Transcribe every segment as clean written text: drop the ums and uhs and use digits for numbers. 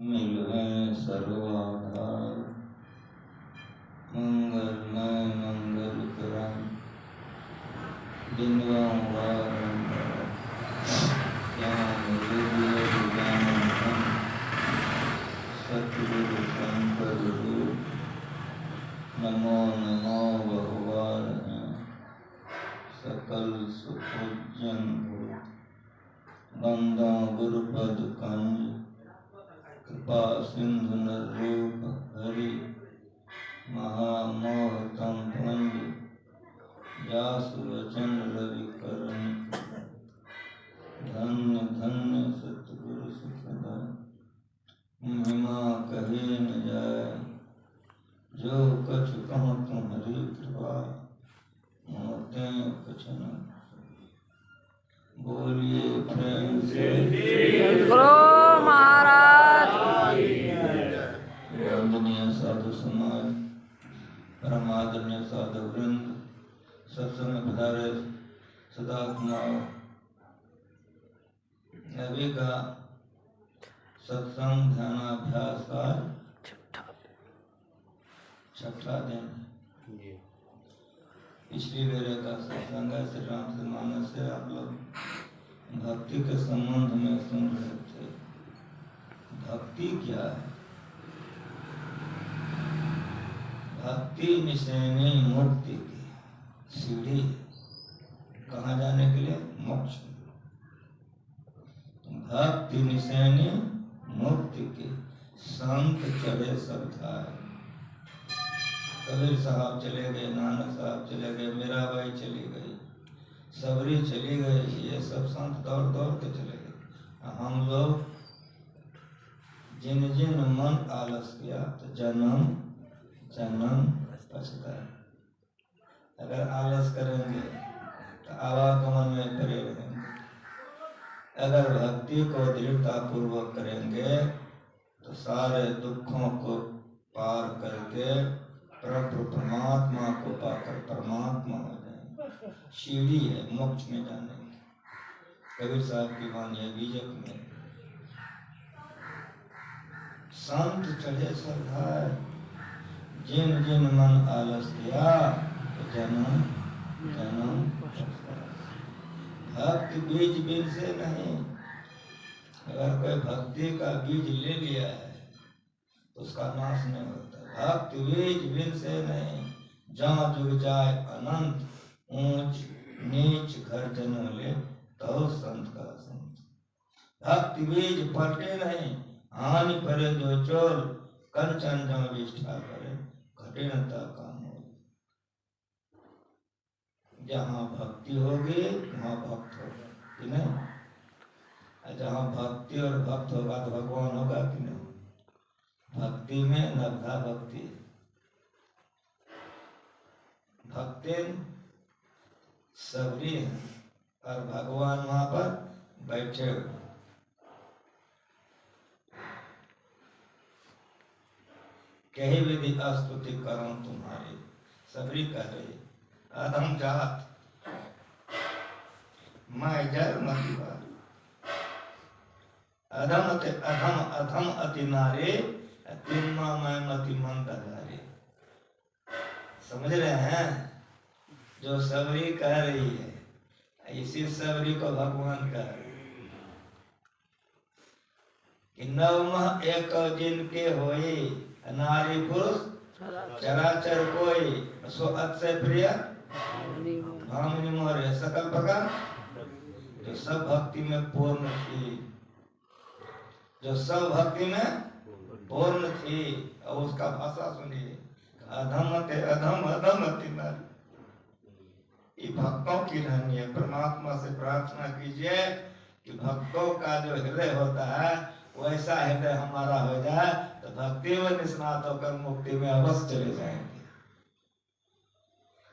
मिलवे सर्वाधार मंगलमय मंगल करम सतगुरु शंकर नमो नमो बहुवार सकल सुपूजन बंदा गुरुपद कंज कृपा सिंधु नरूप हरि महामोहतम पंज जासु वचन रवि करण धन्य धन्य सतगुरु सुखदा महिमा कहे न जाए जो कछु कहूँ तुम्हारी कृपा मोते कुछ न बोलिए प्रेम से गुरु महाराज वंदनीय साधु समाज परमादरणीय साधु वृंद सत्संग में पधारे सदा कुमार अभी का सत्संग ध्यानाभ्यास का छठा दिन पिछली बेरे का सत्संग है श्री राम से मानस से आप लोग भक्ति के संबंध में सुन रहे थे। भक्ति क्या है? भक्ति निश्चयनी मुक्ति की सीढ़ी, कहाँ जाने के लिए? मोक्ष। भक्ति निश्चयनी मुक्ति की संत चढ़े सब धाय। कबीर साहब चले गए, नानक साहब चले गए, मीराबाई चली गई, सबरी चली गई, ये सब संत दौड़ दौड़ के चले गए। हम लोग जिन जिन मन आलस किया तो जन्म जन्म पछताए। अगर आलस करेंगे तो आवागमन में पड़े रहेंगे। अगर भक्ति को दृढ़ता पूर्वक करेंगे तो सारे दुखों को पार करके प्रभु परमात्मा को पाकर परमात्मा हो जाएंगे। सीढ़ी है मोक्ष में जाने की। कबीर साहब की वाणी है बीजक में, संत चढ़े सरदार जिन जिन मन आलस किया तो जन्म जन्म। भक्ति बीज बीज से नहीं। अगर कोई भक्ति का बीज ले लिया है तो उसका नाश नहीं होता। भक्ति बीज बीज से नहीं। जहाँ जुग जाए अनंत ऊंच नीच घर जन्म ले तो संत का संत। भक्ति बीज पलटे नहीं। हानि परे जो चोर कंचन जम विष्ठा करे कठिनता काम हो। जहाँ भक्ति होगी वहाँ भक्त होगा कि नहीं? जहाँ भक्ति और भक्त होगा तो भगवान होगा कि नहीं? भक्ति में नवधा भक्ति, भक्ति सबरी है और भगवान वहां पर बैठे हुए। कही विधि स्तुति करूं तुम्हारी, सबरी कह रही अधम जात मैं जर मति बारी। अधम ते अधम अधम अति नारे तिन्मा मैं मति मन तगारे। समझ रहे हैं? जो सबरी कह रही है इसी सबरी को भगवान कह रहे हैं कि नवमः एक जिनके होई नारी पुरुष चराचर कोई सो अक्षय प्रिय भामिनी मोरे सकल प्रकार। जो सब भक्ति में पूर्ण थी, जो सब भक्ति में पूर्ण थी, और उसका भाषा सुनिए अधम ते अधम अधम अति नारी। ये भक्तों की रहनी है। परमात्मा से प्रार्थना कीजिए कि भक्तों का जो हृदय होता है वैसा हृदय हमारा हो जाए तो भक्ति में निष्णात होकर मुक्ति में अवश्य चले जाएंगे।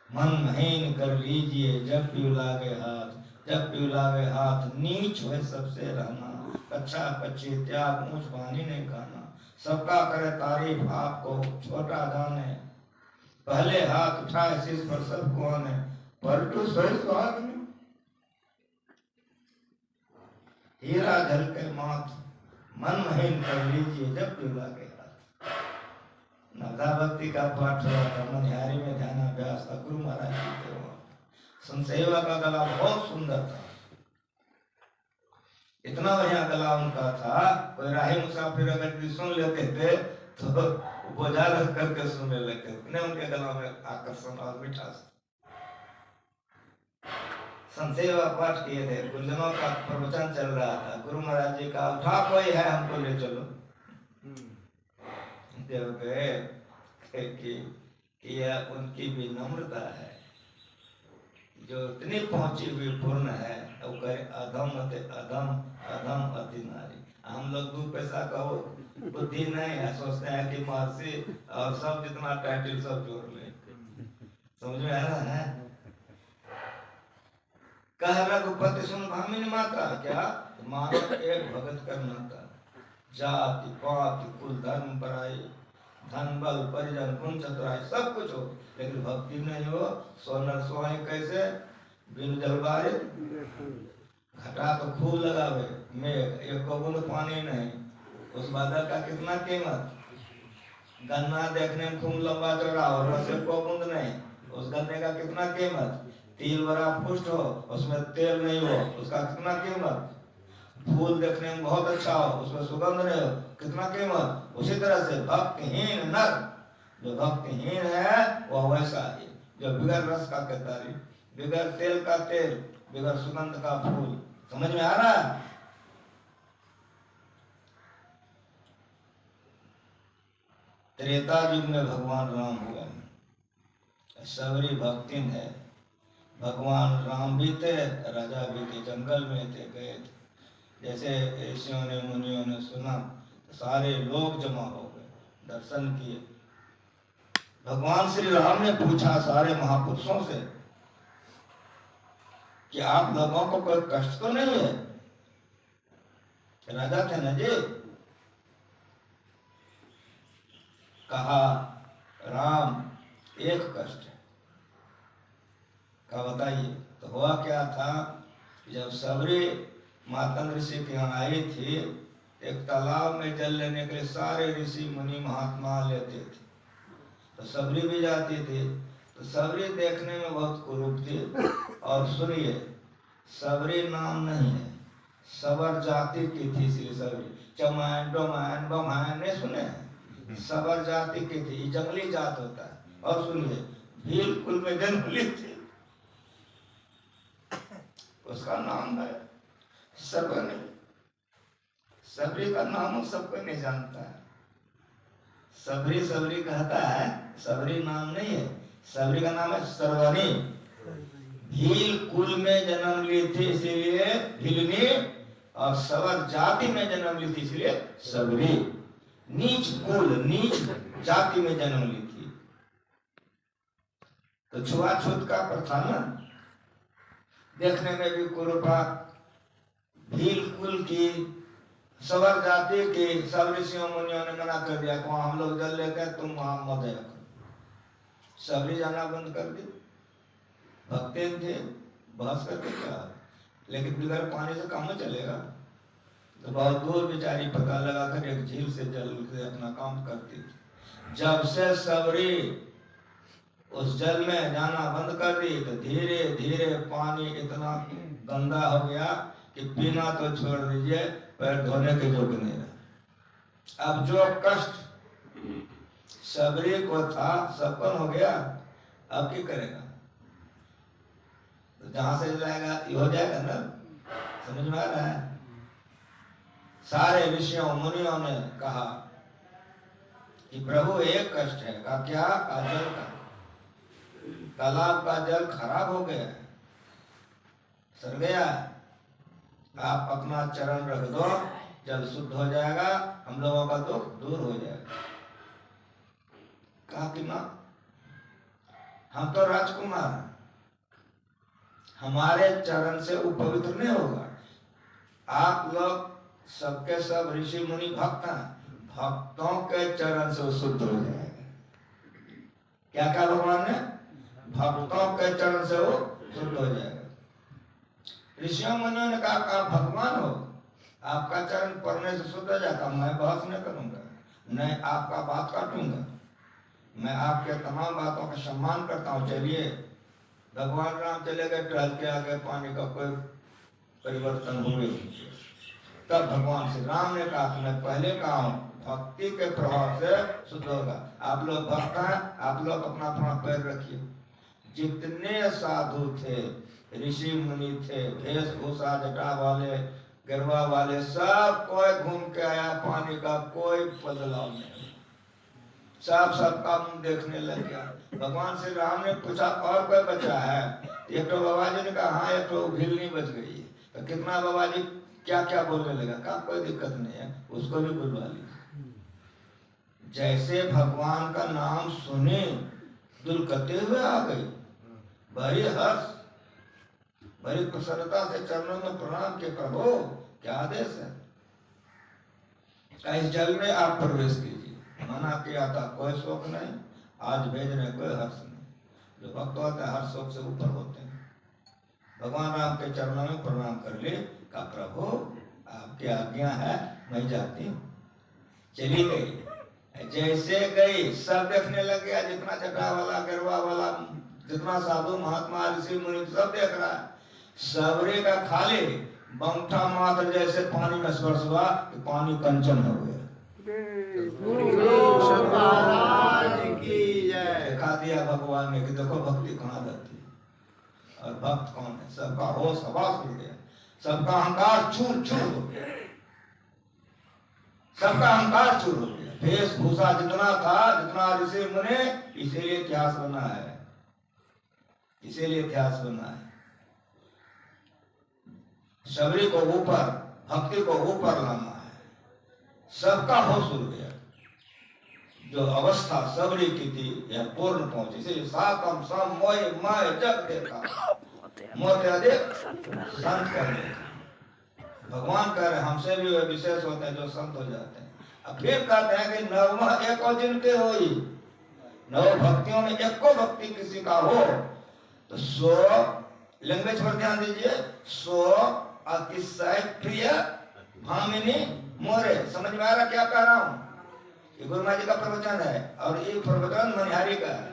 मन महीन कर लीजिए जब भी लागे हाथ, जब भी लागे हाथ नीच हुए सबसे रहना। कच्चा पच्ची त्याग ऊंच पानी नहीं खाना। सबका करे तारीफ आपको छोटा जाने। पहले हाथ उठाए शीश पर सबको आने। पलटू सोई सुहागनी हीरा झलके माथ मन महीन कर लीजिए जब दुर्गा के हाथ। नवधा भक्ति का पाठ हुआ था, मनिहारी में ध्यानाभ्यास था, गुरु महाराज जी थे वहाँ। संसेवा का गला बहुत सुंदर था, इतना बढ़िया गला उनका था, कोई राही मुसाफिर अगर सुन लेते थे तो बोझा रख करके सुनने लगते थे, उनके गला में आकर्षण और मिठास। संसेवा पाठ किए थे, गुरुजनों का प्रवचन चल रहा था, गुरु महाराज जी का उठा कोई है हमको ले चलो। देव गए कि यह उनकी विनम्रता है जो इतनी पहुंची हुई पूर्ण है। वो कहे अधम अधम अधम अति नारी। हम लोग 2 पैसा का वो बुद्धि नहीं है, सोचते हैं कि महर्षि और सब जितना टाइटल सब जोड़ ले। समझ में आ रहा है? कह रघुपति सुन भामिनी माता, क्या मानव एक भगत करना था, जाति पाति कुल धर्म पराई, धन बल परिजन गुण चतुराई सब कुछ हो, लेकिन भक्ति नहीं हो। सोनर सोहाई कैसे बिन जलवारी, घटा तो खूब लगावे, मेघ एक बूंद पानी नहीं, उस बादल का कितना कीमत। गन्ना देखने में खूब लंबा चौड़ा हो, रस एक बूंद नहीं, उस गन्ने का कितना कीमत। तिल बड़ा पुष्ट हो, उसमें तेल नहीं हो, उसका कितना कीमत। फूल देखने में बहुत अच्छा हो, उसमें सुगंध नहीं हो, कितना कीमत। उसी तरह से भक्तिहीन नर, जो भक्तिहीन है वह वैसा ही, जो बिगर रस का केतारी, बिगर तेल का तेल, बिगर सुगंध का फूल। समझ में आ रहा है? त्रेता युग में भगवान राम हुआ, सबरी भक्ति है। भगवान राम भी थे, राजा भी थे, जंगल में थे, गए थे। जैसे ऋषियों ने मुनियों ने सुना तो सारे लोग जमा हो गए, दर्शन किए। भगवान श्री राम ने पूछा सारे महापुरुषों से कि आप लोगों को कोई कष्ट तो नहीं है? राजा थे न जी। कहा राम एक कष्ट है। कहा बताइए। तो हुआ क्या था, जब सबरी मातंग ऋषि के यहाँ आई थी, एक तालाब में जल लेने के लिए सारे ऋषि मुनि महात्मा लेते थे, तो सबरी भी जाती थी। तो सबरी देखने में बहुत कुरूप थी। और सुनिए, सबरी नाम नहीं है, सबर जाति की थी। श्री सबरी चमैन डोमैन बमैन नहीं सुने, सबर जाति की थी, जंगली जात होता है। और सुनिए, भील कुल में जन्म ली थी, उसका नाम है सबरी। सबरी का नाम सबको नहीं जानता है। सबरी सबरी कहता है, सबरी नाम नहीं है, सबरी का नाम है सर्वनी। भील कुल में जन्म ली थी इसीलिए भीलनी, और सबर जाति में जन्म ली थी इसलिए सबरी। नीच कुल नीच जाति में जन्म ली थी। तो छुआछूत का प्रथा न, देखने में भी कुरूपा, भील कुल की, सबर जाति की। सब ऋषियों मुनियों ने मना कर दिया कि हम लोग जल लेते हैं, तुम वहां मत जाओ। सबरी जाना बंद कर दी। भक्ति थे, बहस करके क्या, लेकिन बिगर पानी से काम चलेगा। तो बहुत दूर बेचारी पता लगा कर एक झील से जल के अपना काम करती थी। जब से सबरी उस जल में जाना बंद कर दी, तो धीरे धीरे पानी इतना गंदा हो गया कि पीना तो छोड़ दीजिए, पैर धोने के योग्य नहीं रहा। अब जो कष्ट सबरी को था संपन्न हो गया, अब क्या करेगा? तो जहां से जाएगा ये हो जाएगा ना। समझ में आ रहा है? सारे ऋषियों मुनियों ने कहा कि प्रभु एक कष्ट है। कहा क्या? का जल का, तालाब का जल खराब हो गया, सड़ गया। आप अपना चरण रख दो, जल शुद्ध हो जाएगा, हम लोगों का दुख दूर हो जाएगा। कहा कि मां, हम तो राजकुमार, हमारे चरण से वो पवित्र नहीं होगा। आप लोग सबके सब ऋषि मुनि भक्त हैं, भक्तों के चरण से शुद्ध हो जाएगा। क्या कहा भगवान ने? भक्तों के चरण से वो शुद्ध हो जाएगा। ऋषियों मुनियों ने कहा आप भगवान हो, आपका चरण पढ़ने से शुद्ध हो जाता, मैं बहस नहीं करूंगा, नहीं आपका बात काटूंगा, मैं आपके तमाम बातों का सम्मान करता हूँ। चलिए, भगवान राम चले गए, टहल के आगे पानी का कोई परिवर्तन हुए। तब भगवान श्री राम ने कहा कि मैं पहले कहा हूँ, भक्ति के प्रभाव से शुद्ध होगा। आप लोग भक्त हैं, आप लोग अपना अपना पैर रखिए। जितने साधु थे, ऋषि मुनि थे, वेशभूषा जटा वाले, गरबा वाले, सब कोई घूम के आया, पानी का कोई बदलाव नहीं, सब सबका मुंह देखने लग गया। भगवान श्री राम ने पूछा और कोई बचा है? एक तो बाबा जी ने कहा हाँ, एक तो भिलनी बच गई है। तो कितना बाबा जी क्या क्या बोलने लगा, कहा कोई दिक्कत नहीं है, उसको भी बुलवा लीजिए। जैसे भगवान का नाम सुने दुलकते हुए आ गई, बड़ी हर्ष, बड़ी प्रसन्नता से चरणों में प्रणाम के, प्रभु क्या आदेश है? इस जल में आप प्रवेश कीजिए। मना किया था, कोई शोक नहीं, आज भेज रहे कोई हर्ष नहीं। जो भक्त होते हैं हर शोक से ऊपर होते हैं। भगवान राम के चरणों में प्रणाम कर ले, का प्रभु आपकी आज्ञा है, मैं जाती हूँ। चली गई। जैसे गई सब देखने लग गया, जितना जटा वाला, गरबा वाला, जितना साधु महात्मा ऋषि मुनि सब देख रहा है। सबरे का खाली बंठा मात्र जैसे पानी में स्पर्श हुआ कि पानी कंचन हो गया। दिखा दिया भगवान ने कि देखो भक्ति कहाँ रहती है और भक्त कौन है। सबका होश हवास उड़ गया, सबका अहंकार चूर चूर हो गया, सबका अहंकार चूर हो गया। वेशभूषा जितना था, जितना ऋषि मुनि, इसीलिए इतिहास बना है, इसीलिए इतिहास बना है। सबरी को ऊपर, भक्ति को ऊपर लाना है। सबका होश उड़ गया। जो अवस्था सबरी की थी यह पूर्ण पहुंची। इसीलिए साकम सम मोह माय जग देखा, मोह अधिक संत कर देखा। भगवान कह रहे हमसे भी वे विशेष होते हैं जो संत हो जाते हैं। अब फिर कहते हैं कि नवमः एको जिनके होई, नव भक्तियों में एको भक्ति किसी का हो तो सो, लैंग्वेज पर ध्यान दीजिए, सो अतिशय प्रिय भामिनी मोरे। समझ में आ रहा क्या कह रहा हूँ? ये गुरु महाराज जी का प्रवचन है और ये प्रवचन मनिहारी का है।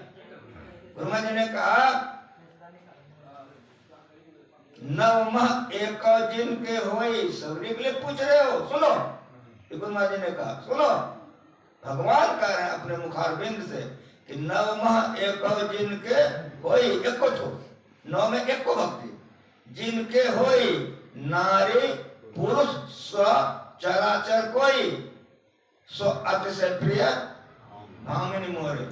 गुरु महाराज जी ने कहा नवमः एक जिनके होई, सबरी के लिए पूछ रहे हो, सुनो। गुरु महाराज जी ने कहा सुनो, भगवान कह रहे हैं अपने मुखारबिंद से कि नवमः एक जिनके होई, एको छो, नौ में एको भक्ति, जिनके होई नारी पुरुष स्व चराचर कोई, सो अतिशय प्रिय भामिनी मोरे।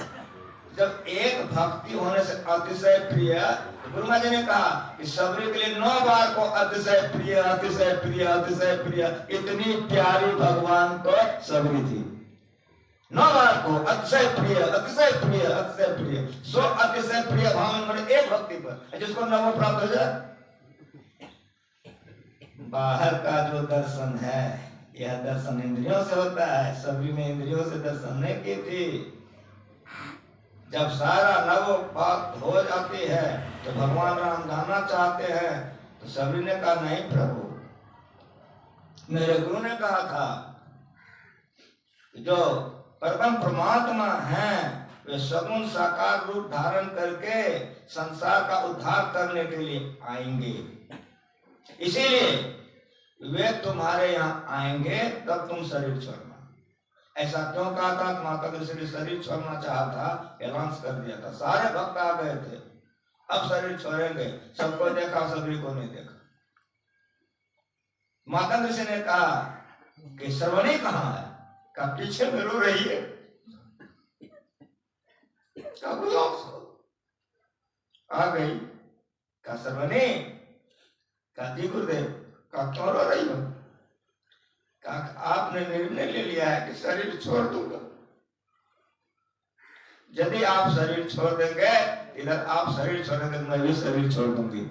जब एक भक्ति होने से अतिशय प्रिय, गुरु महाराज ने कहा कि सबरी के लिए 9 बार को अतिशय प्रिय, अतिशय प्रिय, अतिशय प्रिय, इतनी प्यारी भगवान को सबरी थी। 9 बार को अतिशय प्रिय, अतिशय प्रिय, अतिशय प्रिय, सो अतिशय प्रिय भामिनी मोरे। एक भक्ति पर जिसको नवो प्राप्त हो जाए। बाहर का जो दर्शन है यह दर्शन इंद्रियों से होता है, सभी में इंद्रियों से दर्शन नहीं की थी। जब सारा नव बात हो जाती है तो भगवान राम जाना चाहते हैं तो सभी ने कहा नहीं प्रभु, मेरे गुरु ने कहा था जो परम परमात्मा हैं वे सगुण साकार रूप धारण करके संसार का उद्धार करने के लिए आएंगे, इसीलिए वे तुम्हारे यहाँ आएंगे तब तुम शरीर छोड़ना। ऐसा क्यों कहा था? माता कृष्ण शरीर छोड़ना चाहा था, एलांस कर दिया था, सारे भक्त आ गए थे, अब शरीर छोड़ेंगे। सबको देखा, सभी को नहीं देखा। माता कृष्ण ने कहा कि श्रवणी कहाँ है? का पीछे में रो रही है। आ गई का श्रवणी, का जी गुरुदेव, का क्यों रो रही हो? आपने निर्णय ले लिया है कि शरीर छोड़ दूंगा। यदि आप शरीर छोड़ देंगे, इधर आप शरीर छोड़ेंगे तो मैं भी शरीर छोड़ दूंगी।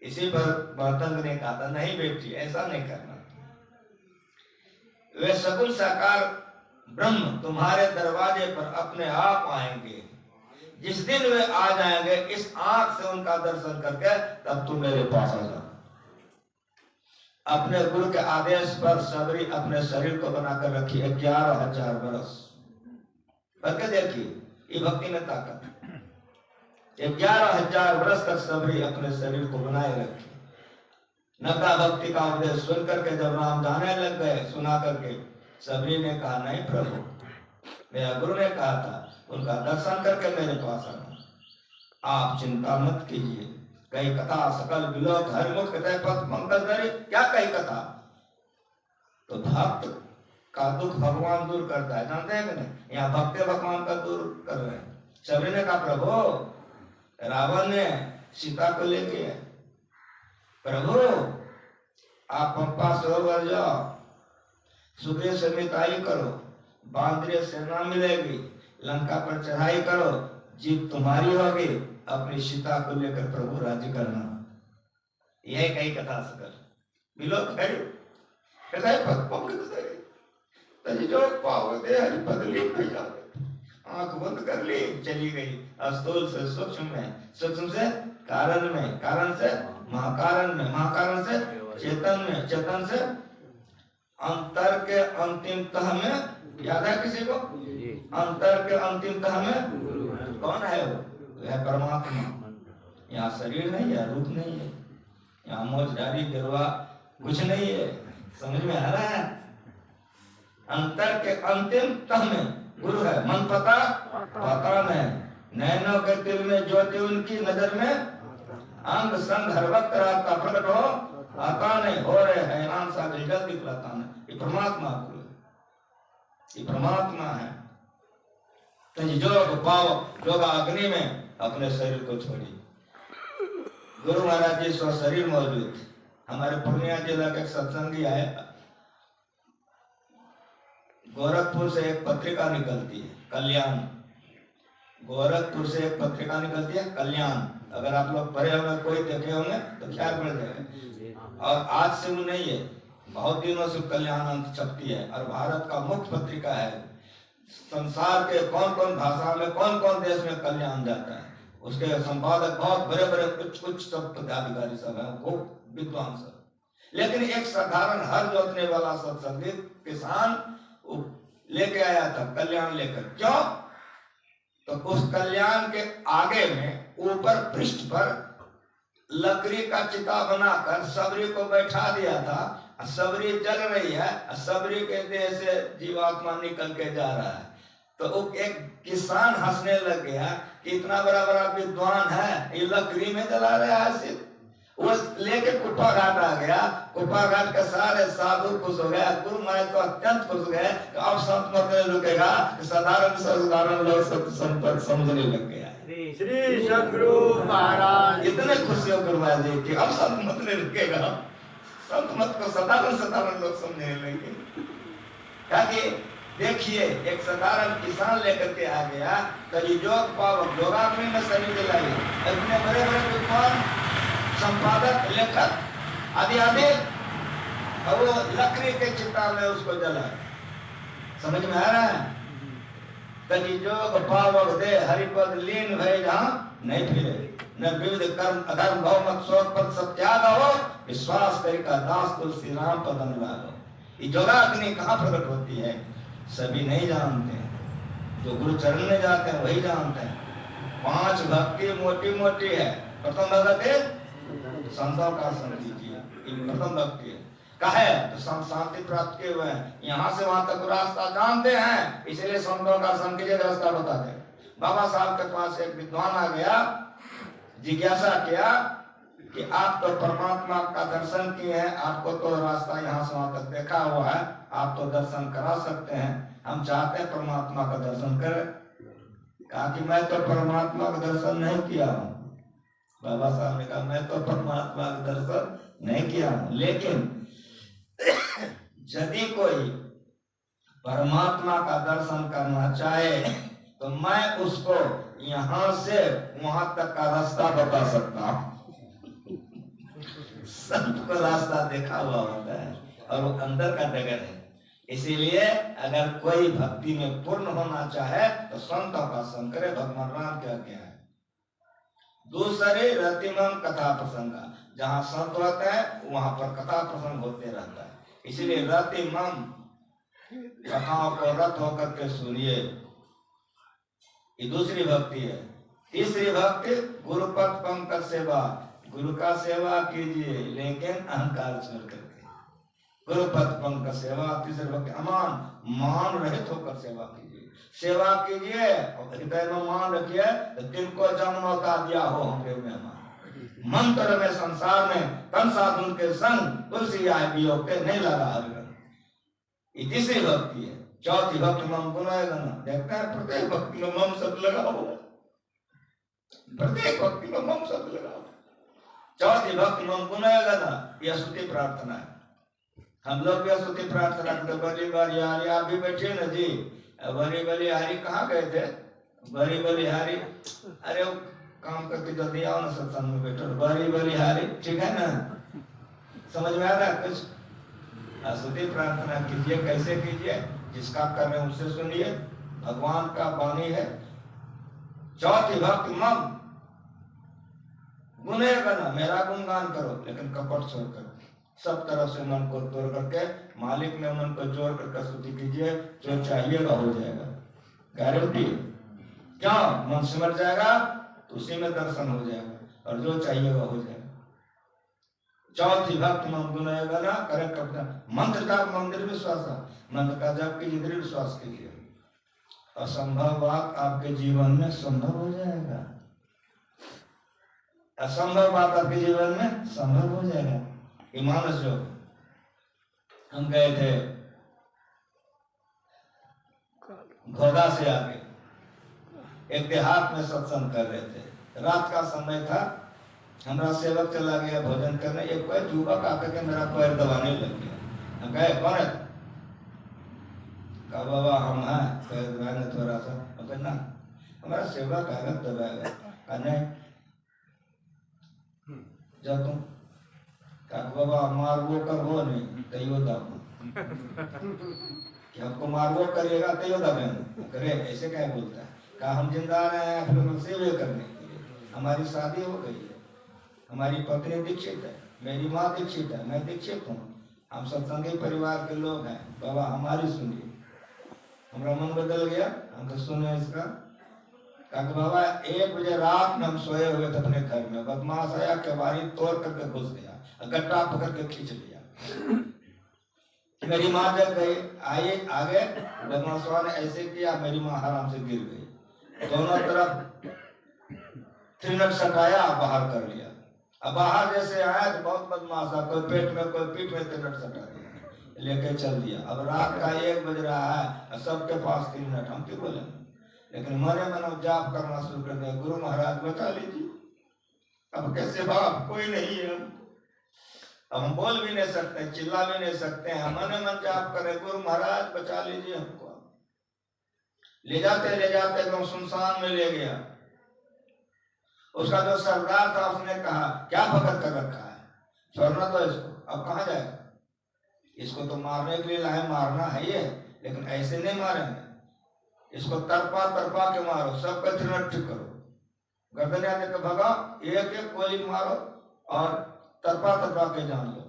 इसी पर मातंग ने कहा था नहीं बेटी ऐसा नहीं करना। वे सगुण साकार ब्रह्म तुम्हारे दरवाजे पर अपने आप आएंगे। जिस दिन वे आ जाएंगे इस आंख से उनका दर्शन करके तब तुम मेरे पास आ जाओ। अपने गुरु के आदेश पर सबरी अपने शरीर को बनाकर रखी 11,000 वर्ष। करके देखिए ये भक्ति में ताकत। 11,000 वर्ष तक सबरी अपने शरीर को बनाए रखी। नका भक्ति का उपदेश सुन करके जब राम जाने लग गए, सुना करके सबरी ने कहा नहीं प्रभु, मेरा गुरु ने कहा था उनका दर्शन करके मेरे पास आना, आप चिंता मत कीजिए। कई कथा सकल विलोक हरिमुख कथा पथ पंकज धरे, क्या कही कथा? तो भक्त का दुख भगवान दूर करता है, जानते हैं कि नहीं? यहाँ भक्त भगवान का दूर कर रहे हैं। सबरी ने कहा प्रभु रावण ने सीता को लेके, प्रभु आप पंपा सरोवर जाओ, सुग्रीव से मिताई करो, बांद्रीय सेना मिलेगी, लंका पर चढ़ाई करो, जीत तुम्हारी होगी, अपनी सीता को लेकर प्रभु राज्य करना। यह कई कथा सकल विलोक आंख बंद कर ली, चली गई स्थूल से सूक्ष्म में, सूक्ष्म से कारण में, कारण से महाकारण में, महाकारण से चेतन में, चेतन से अंतर के अंतिम तह में। याद है किसी को? अंतर के अंतिम तह में कौन है वो? है परमात्मा। यहाँ शरीर नहीं है, रूप नहीं है, यहाँ मोजदारी गिरवा कुछ नहीं है। समझ में आ रहा है? अंतर के अंतिम तह में गुरु है। मन पता पता नहीं, नैनों के दिल में ज्योति उनकी, नजर में अंग संग हर वक्त रास्ता प्रकट हो आता नहीं, हो रहे हैरान सा जल्द दिखलाता नहीं। ये परमात्मा गुरु है, ये परमात्मा है। तो योग पाओ, योग अग्नि में अपने शरीर को छोड़ी। गुरु महाराज जी स्व शरीर मौजूद थे। हमारे पूर्णिया जिला के सत्संगी आए, गोरखपुर से एक पत्रिका निकलती है कल्याण, गोरखपुर से एक पत्रिका निकलती है कल्याण। अगर आप लोग पढ़े होंगे, कोई देखे होंगे तो ख्याल पड़ जाएगा। और आज से वो नहीं है, बहुत दिनों से कल्याण अंक छपती है और भारत का मुख्य पत्रिका है। संसार के कौन कौन भाषा में, कौन कौन देश में कल्याण जाता है। उसके संपादक बहुत बड़े बड़े कुछ सब पदाधिकारी सब है, वो विद्वान सब। लेकिन एक साधारण हर जोतने वाला सत्संगी किसान लेके आया था कल्याण लेकर। क्यों? तो उस कल्याण के आगे में ऊपर पृष्ठ पर लकड़ी का चिता बनाकर सबरी को बैठा दिया था। सबरी जल रही है, सबरी के देह से जीवात्मा निकल के जा रहा है। तो एक किसान हंसने लग गया कि इतना बड़ा बड़ा विद्वान है, ये लकड़ी में जला रहा है सिर्फ। वो लेके कुप्पा घाट आ गया। कुप्पा घाट के सारे साधु खुश हो गया, गुरु महाराज तो अत्यंत खुश हो गए कि अब संत मत में रुकेगा। साधारण लोग संत समझने लग गया। श्री सद्गुरु महाराज इतने खुशी हो गुरु महाराज जी कि अब संत मत में रुकेगा। संत मत को साधारण लोग समझने लगे। ताकि देखिए एक साधारण किसान लेकर के आ गया, तो ये योग पावक योगाग्नि में शरीर दिलाई। इतने बड़े बड़े विद्वान, संपादक, लेखक आदि आदि, और वो लकड़ी के चिता में उसको जला। समझ में आ रहा है? तभी योग पावक दे हरिपद लीन भय जहाँ नहीं फिरे, न विविध कर्म अधर्म भव मत शोक पद सब त्याग हो, विश्वास करी का दास तुलसी राम पद अनुराग हो। ये योगाग्नि कहाँ प्रकट होती है सभी नहीं जानते हैं। जो गुरु चरण में जाते हैं वही जानते हैं। 5 भक्ति मोटी मोटी है। प्रथम भक्ति संतों का संग कीजिए, प्रथम भक्ति है। काहे? तो शांति प्राप्त किए हुए हैं, यहाँ से वहां तक रास्ता जानते हैं, इसलिए संतों का संग कीजिए, रास्ता बताते हैं। बाबा साहब के पास एक विद्वान आ गया, जिज्ञासा किया कि आप तो परमात्मा का दर्शन किए हैं, आपको तो रास्ता यहाँ से वहां तक देखा हुआ है, आप तो दर्शन करा सकते हैं, हम चाहते हैं परमात्मा का दर्शन करें। कहा कि मैं तो परमात्मा का दर्शन नहीं किया हूँ। बाबा साहब ने कहा मैं तो परमात्मा का दर्शन नहीं किया हूँ, लेकिन यदि कोई परमात्मा का दर्शन करना चाहे तो मैं उसको यहाँ से वहां तक का रास्ता बता सकता हूँ। संत को रास्ता देखा हुआ होता है और वो अंदर का डगर है। इसीलिए अगर कोई भक्ति में पूर्ण होना चाहे तो संतों का संग करे। भगवान राम क्या क्या है, दूसरे रतिमम कथा प्रसंगा, जहाँ संत होते हैं वहां पर कथा प्रसंग होते रहता है, इसलिए रतिमम कथाओं को रत होकर के सुनिए। ये दूसरी भक्ति है। तीसरी भक्ति गुरुपद पंकज सेवा, गुरु का सेवा कीजिए लेकिन अहंकार छोड़ करके। गुरुपद पंकज सेवा तीसरी भक्ति। अमान मान रहित होकर सेवा कीजिए, सेवा कीजिए और हृदय में मान रखिए तो तिनको जन्म का दिया हो हमरे मेहमान। मंत्र में संसार में तन साधुन के संग तुलसी आए वियोग के नहीं लगा हरिगन। ये तीसरी भक्ति है। चौथी भक्ति मम गुणायगन, देखते हैं प्रत्येक भक्ति में मम शब्द लगा हुआ, प्रत्येक भक्ति में मम शब्द लगा हुआ। चौथी भक्ति मम गुणायगन, यह स्तुति प्रार्थना है। हम लोग भी स्तुति प्रार्थना करते, बड़ी बड़ी हारी, आप भी बैठे ना जी, बड़ी बड़ी हारी कहाँ गए थे? बड़ी बड़ी हारी, अरे वो काम करके जल्दी आओ ना, सत्संग में बैठो। बड़ी बड़ी हारी, ठीक है ना? समझ में आ रहा है कुछ? स्तुति प्रार्थना कीजिए, कैसे कीजिए? जिसका कर रहे हैं उससे सुनिए, भगवान का वाणी है। चौथी भक्ति मम गुणेगन, मेरा गुणगान करो लेकिन कपट छोड़कर, सब तरफ से मन को तोड़ करके मालिक में मन को जोड़ करके स्तुति कीजिए, जो चाहिएगा हो जाएगा, गारंटी है। क्या मन सिमट जाएगा तो उसी में दर्शन हो जाएगा और जो चाहिएगा हो जाएगा। चौथी भक्ति मन गुनाएगा ना करे कपड़ा। मंत्र का मंदिर विश्वास, मंत्र का जप कीजिए, दृढ़ विश्वास कीजिए, असंभव बात आपके जीवन में संभव हो जाएगा, असंभव बात आपके जीवन में संभव हो जाएगा। ईमान जो हम गए थे घोड़ा से आगे, एक देहात में सत्संग कर रहे थे, रात का समय था। हमारा सेवक चला गया भोजन करने, एक कोई युवक आकर के मेरा पैर दबाने लग गया। हम कहे कौन है? कहा बाबा हम हैं, पैर दबाएंगे थोड़ा सा। तो ना हमारा सेवक आएगा दबाएगा। कहा नहीं, जब तुम कहा बाबा मार वो कर वो नहीं तैयो दब, कि हमको मार वो करिएगा तैयो दबेंगे। करे ऐसे क्या बोलता है? कहा हम जिंदा रहे हैं फिर हम सेवा करने के लिए, हमारी शादी हो गई है, हमारी पत्नी दीक्षित है, मेरी माँ दीक्षित है, मैं दीक्षित हूँ, हम सत्संगी परिवार के लोग हैं, बाबा हमारी सुनिए। हमारा मन बदल गया, हम तो सुने इसका। कहा बाबा 1 बजे रात में हम सोए हुए थे अपने घर में, बदमाश आया केवाड़ी तोड़ करके घुस गया, गट्टा पकड़ के खींच लिया। मेरी माँ जब गई आए आगे, बदमाशों ने ऐसे किया, मेरी माँ आराम से गिर गई। दोनों तरफ 3 मिनट सटाया, बाहर कर लिया। अब बाहर जैसे आया तो बहुत बदमाश था, कोई पेट में कोई पीठ में 3 मिनट सटा दिया, लेके चल दिया। अब रात का 1 बज रहा है, सबके पास 3 मिनट, हम क्यों बोले? लेकिन मने मन जाप करना शुरू कर दिया, गुरु महाराज बचा लीजिए। अब कैसे बाप कोई नहीं है, अब हम बोल भी नहीं सकते, चिल्ला भी नहीं सकते हैं, मने मन जाप करें, गुरु महाराज बचा लीजिए हमको। ले जाते एकदम सुनसान में ले गया। उसका जो सरदार था उसने कहा क्या पकड़ कर रखा है, छोड़ना तो इसको, अब कहाँ जाएगा? इसको तो मारने के लिए लाए, मारना है ये, लेकिन ऐसे नहीं मारेंगे, इसको तरपा तरपा के मारो, सबका त्रिनट करो, गर्दन आने के भगा, एक एक गोली मारो और तरपा तरपा के जान लो।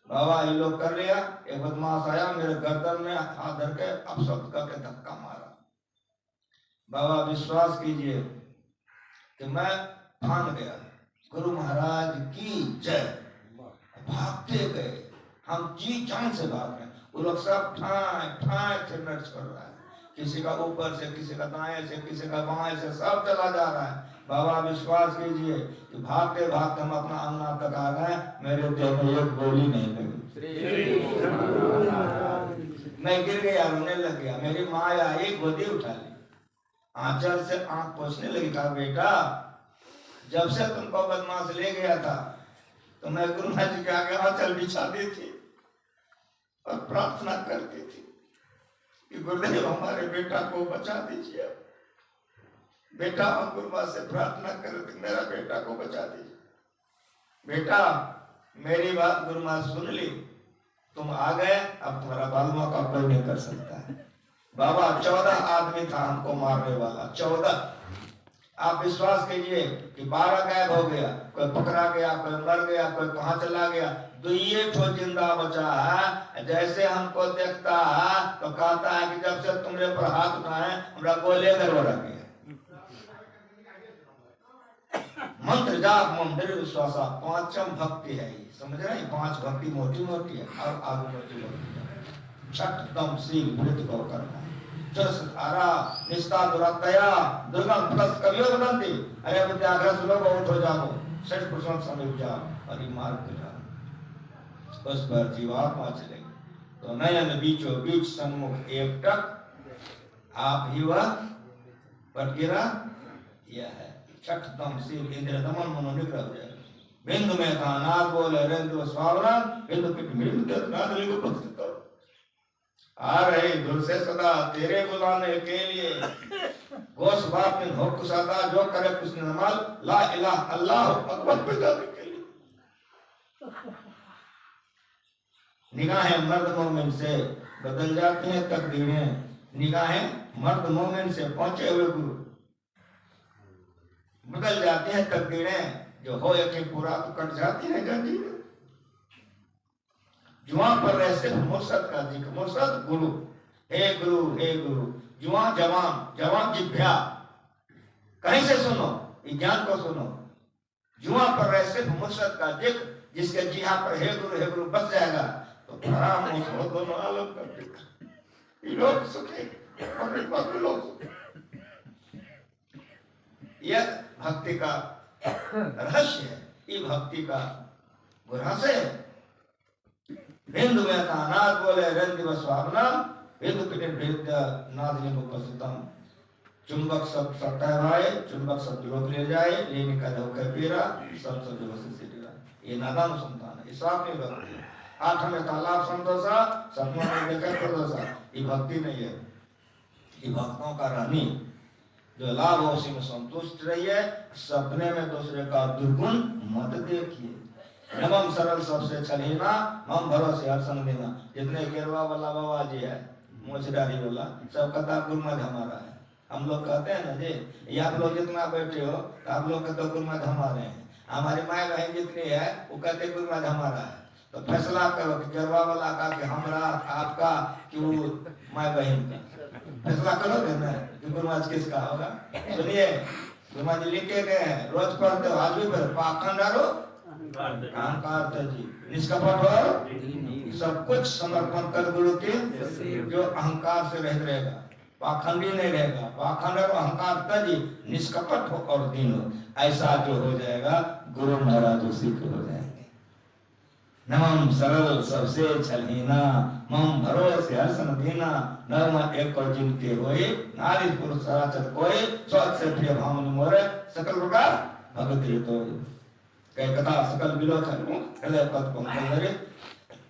बाबा ये लोग कर लिया। एक बदमाश आया मेरे गर्दन में हाथ धर के अपशब्द करके धक्का मारा। बाबा विश्वास कीजिए कि मैं ठान गया, गुरु महाराज की जय। भागते गए, हम जी जान से भाग रहे, वो लोग सब ठाए ठाए त्रिनट छोड़ रहा है, किसी का ऊपर से, किसी का दाएं से, किसी का बाएं से, सब चला जा रहा है। बाबा विश्वास कीजिए कि भागते भागते हम अपना अंगना तक आ गए, मेरे देह में एक गोली नहीं लगी। मैं गिर गया, रोने लग गया। मेरी माँ आई, गोदी उठा ली, आंचल से आंख पोंछने लगी। कहा बेटा जब से तुमको बदमाश ले गया था तो मैं गुरु महाराज जी के आगे आंचल बिछाती थी और प्रार्थना करती थी कि गुरुदेव हमारे बेटा को बचा दीजिए। बेटा हम गुरु महाराज से प्रार्थना कर रहे थे, मेरा बेटा को बचा दीजिए। बेटा मेरी बात गुरु महाराज सुन ली, तुम आ गए, अब तुम्हारा बालुआ का कोई नहीं कर सकता है। बाबा 14 आदमी था हमको मारने वाला, 14। आप विश्वास कीजिए कि 12 गायब हो गया, कोई पकड़ा गया, कोई मर गया, कोई कहाँ चला गया, 2 ठो जिंदा बचा है। जैसे हमको देखता है तो कहता है कि जब से तुमरे पर हाथ उठाए हमरा बोले गड़बड़ा गया। मंत्र जाप मंदिर विश्वास पांचम भक्ति है, समझ रहे हैं? 5 भक्ति मोटी मोटी है और आगे मोटी मोटी है। छठ दम शील वृत्ति को करना, धारा निष्ठा दुरातया दुर्गम प्लस कवियो बदंती। अरे विद्याग्रह सुनो बहुत हो जाओ, 60% समीप जाओ और ये मार्ग पे जाओ, उस पर जीवात्मा चलेगी। तो नयन बीचों बीच सन्मुख एक टक आप ही वह पट गिरा, यह है छठ दम शील इंद्र दमन मनोनिग्रह हो जाएगा। बिंदु में था नाद बोले रेंद्र स्वावरण, बिंदु पिट बिंदु नाद लिखो पक्षित आ रहे दूर से सदा तेरे बुलाने के लिए। गोश बाप में हो कुसादा जो करे कुछ नमाल ला इलाह अल्लाह अकबर पे जाने के लिए। निगाहें मर्द मोमिन से बदल जाती हैं तकदीरें, निगाहें मर्द मोमिन से पहुंचे हुए गुरु बदल जाती हैं तकदीरें। जो हो यकीन पूरा तो कट जाती है जंजीरें। जुआ पर रहे सिर्फ मुर्शद का जिक्र, मुर्शद गुरु, हे गुरु हे गुरु। जुआ जवान जवान जिभ्या, कहीं से सुनो ये ज्ञान को सुनो। जुआ पर रहे सिर्फ मुर्शद का जिक्र, जिसके जिहा पर हे गुरु बस जाएगा तो आराम हो दोनों आलम का जिक्र। लोग सुखे और लोग सुखे। यह भक्ति का रहस्य है, ये भक्ति का गुरहस्य है। हिंदू में था नाद बोले रंग दिवस स्वावना, हिंदू पिटे भेद नादनी उपस्थितम। चुंबक सब सट्टा भाई, चुंबक सब रोक ले जाए, ले निकल होकर पीरा, सब जो वसी से डरा। ये नादान संतान है, इसाफ नहीं भक्ति है। 8 में तालाब संतोषा, 7वां में देखा प्रदोषा। ये भक्ति नहीं है, ये भक्तों का रानी जो लाभ हो उसी में संतुष्ट रहिए। सपने में दूसरे का दुर्गुण मत देखिए। नवम सरल सबसे छलीना, मम भरोसे हर संग देना। जितने गिरवा वाला बाबा जी है, मोचदारी वाला, सब कथा गुरुमत हमारा है। हम लोग कहते हैं ना जी, ये आप लोग जितना बैठे हो तो आप लोग कहते गुरुमत हमारे हैं। हमारी माए बहन जितनी है वो कहते गुरुमत हमारा है। तो फैसला करो कि गिरवा वाला का कि हमरा आपका कि वो माए बहन का, फैसला करोगे ना कि गुरुमत किसका होगा। सुनिए गुरुमत जी लिखे गए हैं, रोज पढ़ते हो, आज भी पढ़ो, पाखंड डालो अहंकार जी निष्कपट हो, सब कुछ समर्पण कर गुरु के, जो अहंकार से रहित रहेगा, पाखंडी नहीं रहेगा। पाखंड और अहंकार तजी निष्कपट हो और दीन हो, ऐसा जो हो जाएगा गुरु महाराज उसी को हो जाएंगे। नमम सरल सबसे छलहीना, मम भरोसे हर सन दीना। नर्म एक और जिनके होए, नारी पुरुष सराचर कोई, स्वच्छ से प्रिय भावनी मोरे, सकल प्रकार भगत तो कई कथा सकल विलोचन हृदय पद पंकज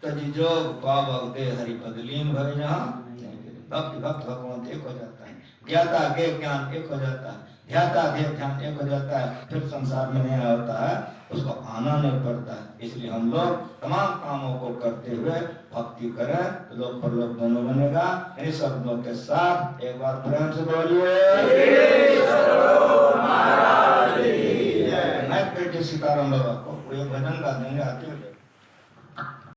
तजी जो पाव दे हरि पद लीन भय जहाँ। भक्त भक्त भगवान एक हो जाता है, ज्ञाता के ज्ञान एक हो जाता है, ध्याता के ध्यान एक हो जाता है, फिर संसार में नहीं होता है, उसको आना नहीं पड़ता है। इसलिए हम लोग तमाम कामों को करते हुए भक्ति करें तो लोग परलोक दोनों बनेगा। इन शब्दों के साथ एक बार प्रेम से बोलिए मैं बेटे सीताराम बाबा को कोई भजन गा देंगे आते